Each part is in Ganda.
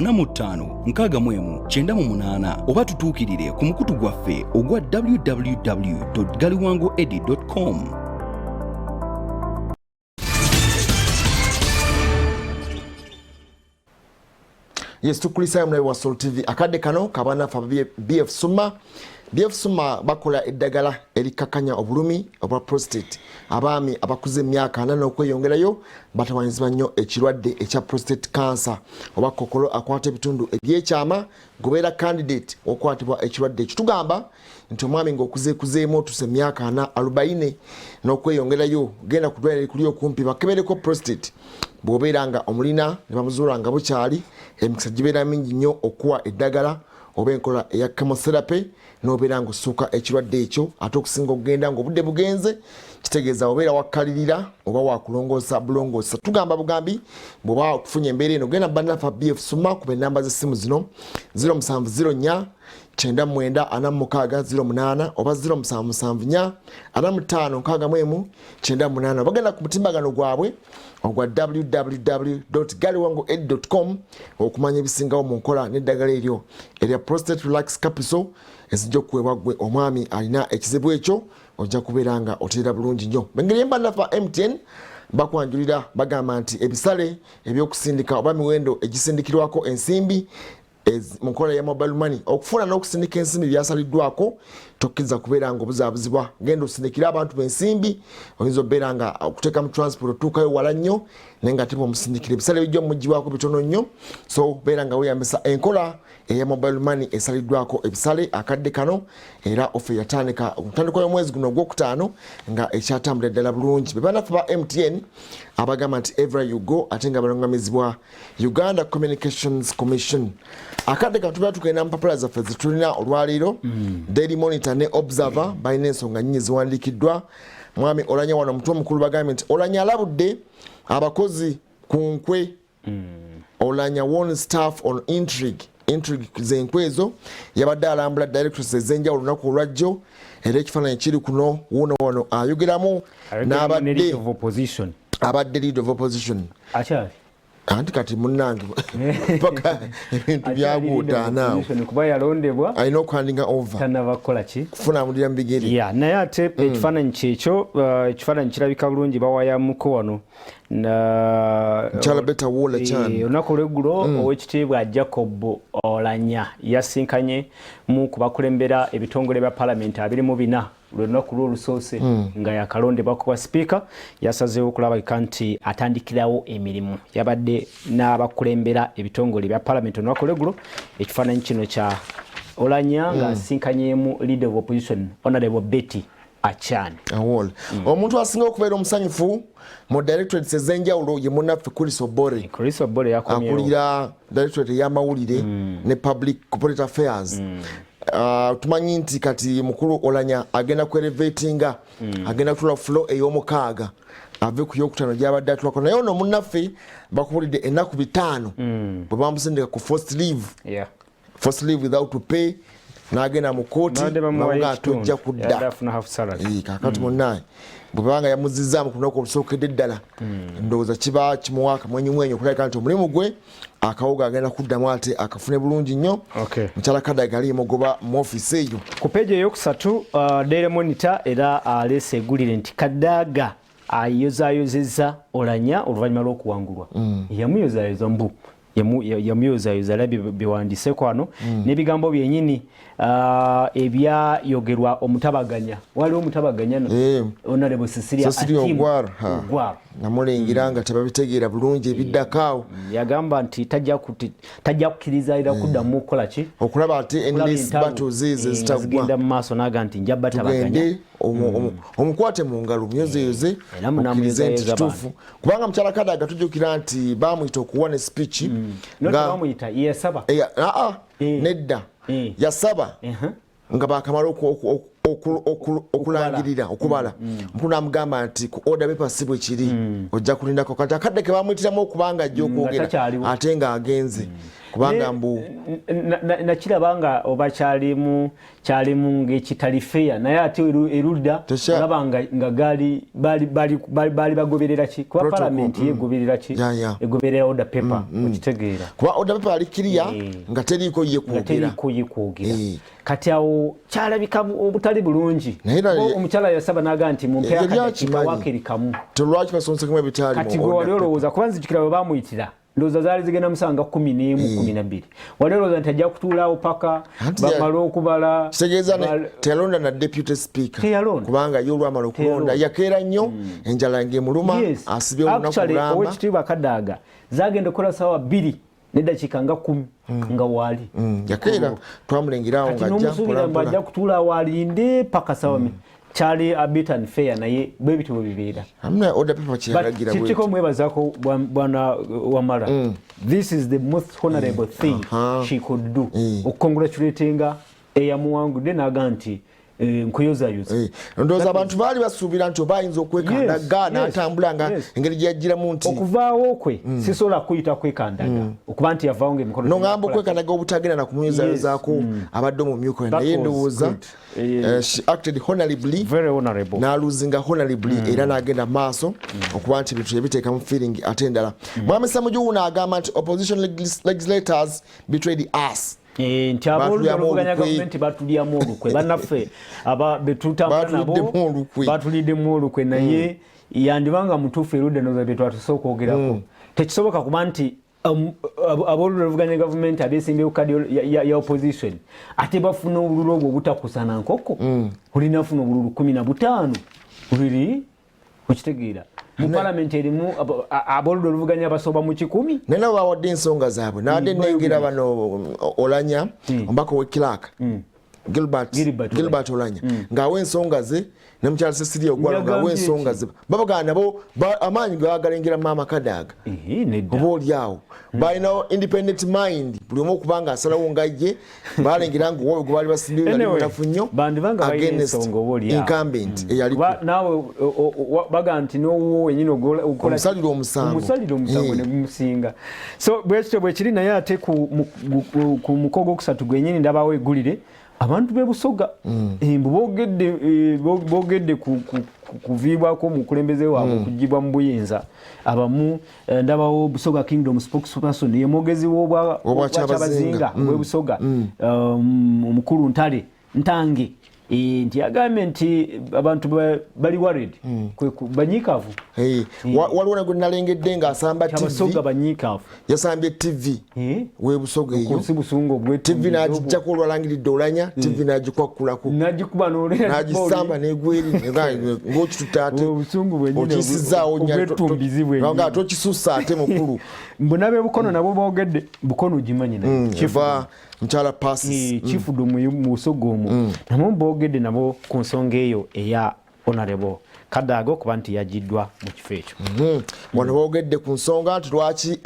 075 oba tutuukirire ku mukutu gwaffe ogwa www.galiwangoedi.com. Yes, tukulisa mwe wa Soul TV akadde kano kabana fa BF Suma. BF Suma bakola eddagala elikakanya obulumi obwa prostate abaami abakuze emyaka 8 okweyongerayo batawanyizibwa nnyo ekirwadde ekya prostate cancer oba kokolo akwata ebitundu ebyekyama gobeera candidate okwatibwa ekirwadde ekitugamba nti omwami ng'okuzeekuzeemu otuse emyaka 40 n'okweyongerayo genda ku ddwaliro kuli okumpi bakebereko prostate bw'obeera nga omulina ne bamuzuula nga bukyali emikisa gibeera mingi nnyo okuwa eddagala oba enkola eya chemotherapy n'obeera ng'ossuuka ekirwadde ekyo ate okusinga okugenda ng'obudde bugenze kitegeeza obeera wakkalirira oba wakulongoosa bulongoosa tugamba bugambi bw'oba okufunye embeera eno genda bannafa BF Suma kuba ennamba z'essimu zino 0704 994608 oba 0774 456198 bagenda ku mutimbagano gwabwe ogwa www.galiwangoedi.com okumanya ebisingawo mu nkola n'eddagala eryo erya prostate relax capsule ezijja okuweebwa gwe omwami alina ekizibu ekyo ojja kubeera nga oteera bulungi nnyo bengeri embandafa MTN bakwanjulira bagamba nti ebisale ebyokusindika oba miwendo egisindikirwako ensimbi mu nkola ya mobile money okufuna n'okusindika ensimbi byasaliddwako tokkiriza kubeera nga obuzaabuzibwa genda osindikira abantu b'ensimbi oyinza obeera nga okuteeka mu transport otuukayo wala nnyo naye nga ate bw'omusindikira ebisale bijja omugibwako bitono nnyo so beera nga weeyambisa enkola eya mobile money esaliddwako ebisale akadde kano era ofe yatandika okutandikwa y'omwezi guno ogwokutaano nga ekyatambula ddala bulungi be banafu ba MTN abagamba nti everywhere you go ate nga balungamizibwa Uganda Communications Commission akadde kano tubeera tugenda mpapula zaffe zitulina olwaleero Daily Monitor ne Observer balina ensonga nnyingi ziwandiikiddwa mwami Omunnyo wano omutwe omukulu bagambye nti Omunnyo alabudde abakozi ku nkwe Omunnyo warn staff on intrigue zenkwezo yabadde alambula directors ezenjawulo olunaku olwajjo era ekifaananyi kiri kuno wuno wano ayogeramu n'abadde leader of opposition anti kati munnange paka ebintu byagutaanaawo kuba yalondebwa alina okuhandinga over tanabakola ki kufuna amulira mu bigere naye ate ekifaananyi kyekyo ekifaananyi kirabika bulungi bawayamuko wano Chala beta wola cyane olunaku olw'eggulo ow'ekitiibwa Jacob Olanya yasinkanye mu kubakulembera ebitongole bya palamenti 24 lunaku lw'olusoose nga yakalondebwa kuba sipiika yasazeewo okulabika nti atandikirawo emirimu yabadde n'abakulembera ebitongole bya palamenti olunaku olw'eggulo ekifaananyi kino kya Olanya nga asinkanyeemu leader of opposition Honorable Betty Achan awol omuntu asinga okubeera omusanyufu mu directorate ezenjawulo ye munnaffe Chris Obore akulira directorate y'amawulire ne public corporate affairs tumanyi nti kati mukulu Olanya agenda kuelevatinga agenda kutula flow ey'omukaaga ave ku yokutano gy'abadde atulako naye ono munnaffe bakubulidde ennaku 5 bwe bamusindika ku forced leave without to pay n'agenda mu kooti nga atojja kudda kakati munnaye bwebanga yamuzizzaamu ku lunaku olusookedde ddala ndowooza kiba kimuwaaka mwenyumwenyu okulabika nti omulimu gwe akawogo agenda kuddamu ate akafune bulungi nnyo mukyala Kadaga ali mugoba mu ofiisi eyo ku peegi eyokusatu Daily Monitor era aleese eggulire nti Kadaga ayozaayozezza Olanya oluvannyuma lw'okuwangulwa yamuyozayoza mbu yamuyozayoza era biwandiise kwano n'ebigambo byennyini ebyayogerwa omutabaganya waliwo omutabaganya Honorable Cecilia Ogwaro namulengira nga tebabitegeera bulungi ebiddakaawo yagamba nti tajja kukkiriza era kuddamu okukola ki okulaba ate endless battles ezo zitagenda mu maaso n'aga nti nja batabaganya omukwate mu ngalo myozeyoze okkirize nti kituufu kubanga mukyala Kadaga tujjukira nti bamuyita okuwa ne speech bamuyita yesaba nedda yasaba nga bakamala okulangirira okubala mukulu namugamba nti ku order papers bwe kiri ojja kulindako kati akadde ke bamuyitiramu okubanga ajja okwogera ate nga agenze kubanga mbu nakirabanga oba kyalimu ng'ekitali fair naye ate erudda olaba nga bali bagoberera ki kuba palamenti yegoberera ki egoberera order paper okitegeera kuba order paper ali kiriya nga teriiko ye kwogera kati awo kyalabika obutali bulungi omukyala yasaba naga nti mumpe akakipa wakeri kamu tolwaki basonsekamu ebitali kati gwe wali olowooza kuba nzijukira bwe bamuyitira ndowooza zaali zigenda musanga 11 12 wali olowooza nti ajja kutuulaawo paka bamala okubala kitegeeza teyalonda na deputy speaker kubanga ye olwamala okulonda yakeera nnyo enjala ng'emuluma asibye olunaku lulamba owekitiibwa Kadaaga zagenda okukola ssaawa 2 n'eddakiika nga 10 nga waali yakeera twamulengerawo nga n'omusuubira mbu ajja kutuulaawo alinde paka ssaawa kyali a bit unfair naye bwe bityo bibeera amna order paper kyalagira bwe kitiko mwebazaako bwana Wamala this is the most honorable thing she could do okukongratulatinga eyamuwangudde naga nti nkuyozayoza ndowooza abantu baali basuubira nti oba ayinza okwekandaga n'atambula nga engeri gye yagiramu nti okuvaawo kwe sisobola kuyita kwekandaga okuba nti yavaawo ng'emikono nongamba okwekandaga obutagenda na kumuyozayozaako abadde omumyuka we naye ndowooza she acted honorably very honorable n'aluzinga honorably era n'agenda maaso okuba nti ebintu yabiteeka mu feeling ate endala Mwami Ssemujju n'agamba nti opposition legislators betrayed us nti aboluvuganya gavumenti batulyamu olukwe bannaffe betutambula nabo batuliddemu olukwe naye yandibanga mutuufu erudde noza bye twatusobola okwogerako tekisoboka kuba nti aboluvuganya gavumenti abeesimbyewo kadi ya opposition ate bafuna obululu obwo obutakusana nkoko olina funa obululu 15 buli okitegeera mu parliament erimu aboludde oluvuganya basoba mu 10 nena bawadde ensonga zaabwe nawadde nengera bano Olanya ombaka we Clark Gilbert Olanya ng'awa ensonga ze ne mukyala Cecilia Ogwalo ng'awa ensonga ze babagaa nabo amaanyi gagalengera Maama Kadaaga oba oliawo balina independent mind buli omu okubanga asalawo nga ye balengera ngu wowe gwe baali basimbye bali munafu nnyo against incumbent eyaliko naawe baga nti n'owo wenyini omusalire omusango ne bumusinga so bwekityo bwekiri naye ate ku mukogo okusatu gwenyini ndabawo eggulire abantu bebusoga boogedde kuviibwako omukulembeze waabwe okugibwa mu buyinza abamu ndabawo Busoga Kingdom spokesperson ye mwogezi w'obwakyabazinga bwebusoga omukulu Ntange nti agambye nti abantu bali worried banyiikaavu waliwo gwe nalengedde ng'asamba abasoga banyiikaavu yasambye TV webusoga eyo si busungu obwe TV n'agijjako olwalangiridde Olanya TV n'agikwakulako n'agikuba n'agisamba n'egweri ng'okitutaate okisizaawo nga tokisussa ate mukulu mbunabe Bukono nabo boogedde Bukono gimanyi naye mukyala passes kifudu mu Busoga omwo nabo boogedde nabo ku nsonga eyo eya honorable Kadaaga okuba nti yagiddwa mu kifo ekyo wano boogedde ku nsonga nti lwaki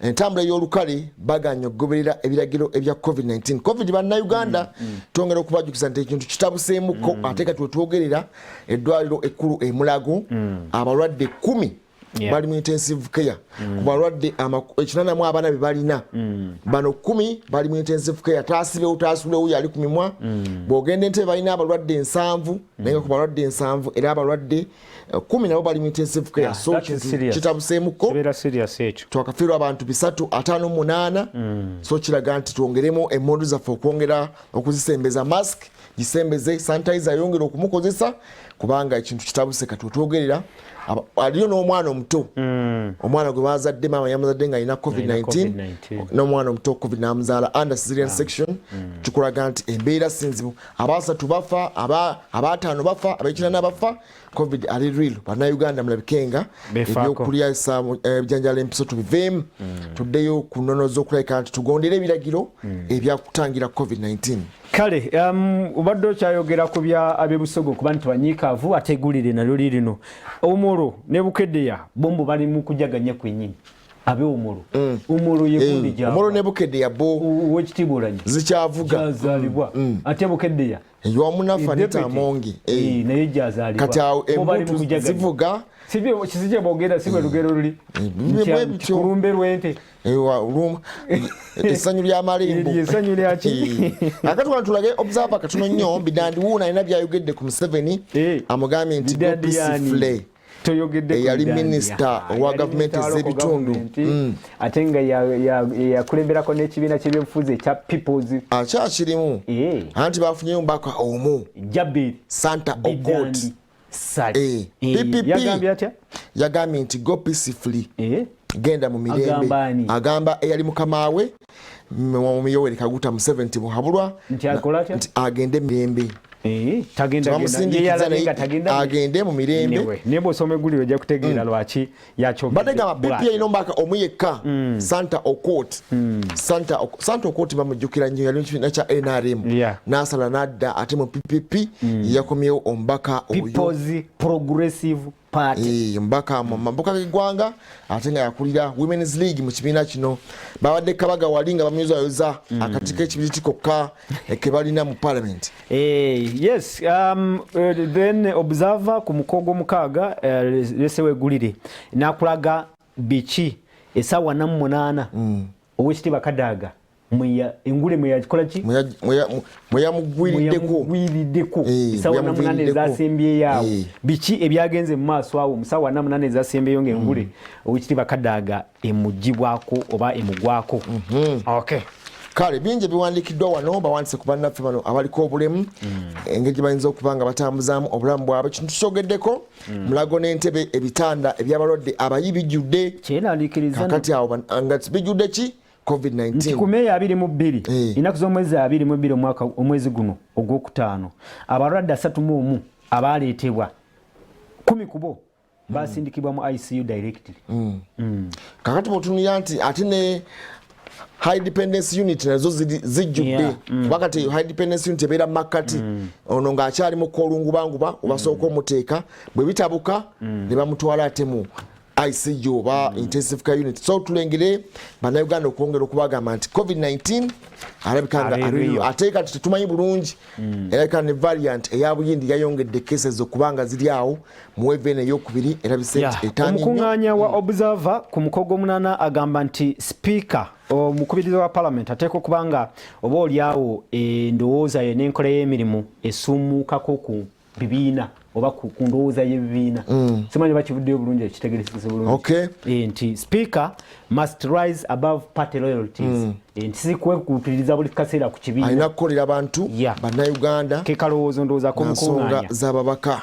entambula y'olukale baganya okugoberera ebiragiro ebya COVID bannayuganda twongera okubajjukiza nti ekintu kitabuseemuko ate kati wetwogerera eddwaliro ekkulu e Mulago abalwadde 10 bali mu intensive care ku balwadde 84 be balina bano 10 bali mu intensive care taasibewo yali ku mimwa bw'ogenda Entebbe balina abalwadde 7 naye ku balwadde 7 era abalwadde 10 nabo bali mu intensive care so kitabuseemuko twakafiirwa abantu 358 so kiraga nti twongeremu emmundu zaffe okwongera okuzisembeza mask gisembeze sanitizer yongera okumukozesa kubanga ekintu kitabuse kati otwogerera aliyo n'omwana omuto omwana gwe bazadde maama yamuzadde nga alina COVID-19 n'omwana omuto COVID namuzaala under cesarean section kikulaga nti embeera sinzibu abasatu bafa abaataano bafa ab'ekinana bafa COVID ali real bannayuganda mulabikenga ebyokulya ebijanjala empiso tubiveemu tuddeyo ku nnono z'okulabika nti tugondere ebiragiro ebyakutangira COVID-19 kale obadde okyayogera ku bya ab'ebusoga kuba nti banyiikaavu ate eggulire nalyo lirino Omoro ne Bukeddeya bombo bali mu kujaganya kwennyini abe umuru umuru yekundi ja umuru ne bukedde yabo wekitibulanye zikyavuga jazalibwa ate bukedde ya yomunafa nitamongi naye jazalibwa kati awo embuto zivuga sibye kizije bogera sibwe lugero luli kurumbe rwente esanyu lya malimbo esanyu lya ki akatwa tulage observer katuno nnyo bidandi wuna ina byayogedde ku 7 amugambye nti gopisifle toyogedde yali minister wa government z'ebitundu atenga yakulemberako n'ekibiina ky'ebyobufuzi ekya peoples akyakirimu anti bafunye mbaka omu jabiri santa okot yagambye nti go peacefully genda mu mirembe agamba eyali mukama we Yoweri Kaguta Museveni buhabulwa nti agende mirembe agende mu mirembe nebo osome guli ojja kutegeera lwaki yakyo badega pipi ino mbaka omuyeka Santa Okot Santa Okot bamujjukira nnyo yali kibiina kya NRM nasala nadda ate mu PPP yakomyewo ombaka oyo People's Progressive Party mbaka mu mambuka g'eggwanga ate nga yakulira Women's League mu kibiina kino babadde kabaga walinga bamuyuzayoza akatiko ekibiriti kokka ekebalina mu parliament yes then observer ku mukogo mukaaga lesewe gulire nakulaga bichi esawa na 8 owekitiba Kadaga muya engule muya kikola ki muya mugwiriddeko esawa na 8 zasembye yawo bichi ebyagenze mu maaso awo musawa na 8 zasembye yonge engule owekitiba Kadaga emujibwako oba emugwako okay kale binje biwandikiddwa wano bawandise ku bannaffe bano abaliko obulemu engeri bayinza okubanga batambuzaamu obulamu bwabwe kintu kyogeddeko mulago n'entebe ebitanda ebyabalwadde abayi bijjudde kakati awo nga bijjudde ki COVID-19 kumeya 22 inaku z'omwezi 22 omwaka omwezi guno ogwokutaano abalwadde 31 abaleetebwa 10 kubo basindikibwa mu ICU directly kakati mutunira nti ate ne high dependence unit nazo zijjudde wakati high dependence unit ebeera makati ono ng'akyali mu kolungubanguba obasooka omuteeka bwe bitabuka ne bamutwala ate mu ICU oba intensive care unit so tulengere bannayuganda okwongera okubagamba nti COVID-19 alabikanga ariyo ate kati tetumanyi bulungi erabika ne variant eya buyindi yayongedde cases okubanga ziri awo mu wave ey'okubiri erabise etani omukuŋŋaanya wa observer ku mukogo 8 agamba nti speaker omukubiriza wa parliament ateeka okubanga oba oliawo endowooza ye n'enkola y'emirimu esumuukako ku bibiina oba ku ndowooza y'ebibiina simanyi bakivuddeyo bulungi ekitegeresese bulungi nti speaker must rise above party loyalties nti sikwekupitiriza buli kaseera ku kibiina alina kukolera abantu bannayuganda kekalowoozo ndowooza ko nsonga z'ababaka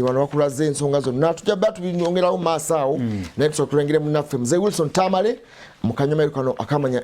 bano bakulaze ensonga zonna tujja bba tubinyongerawo mu maaso awo naye tusobola tulengere munnaffe muzeyi Wilson Tamale mu kanyomero kano akamanya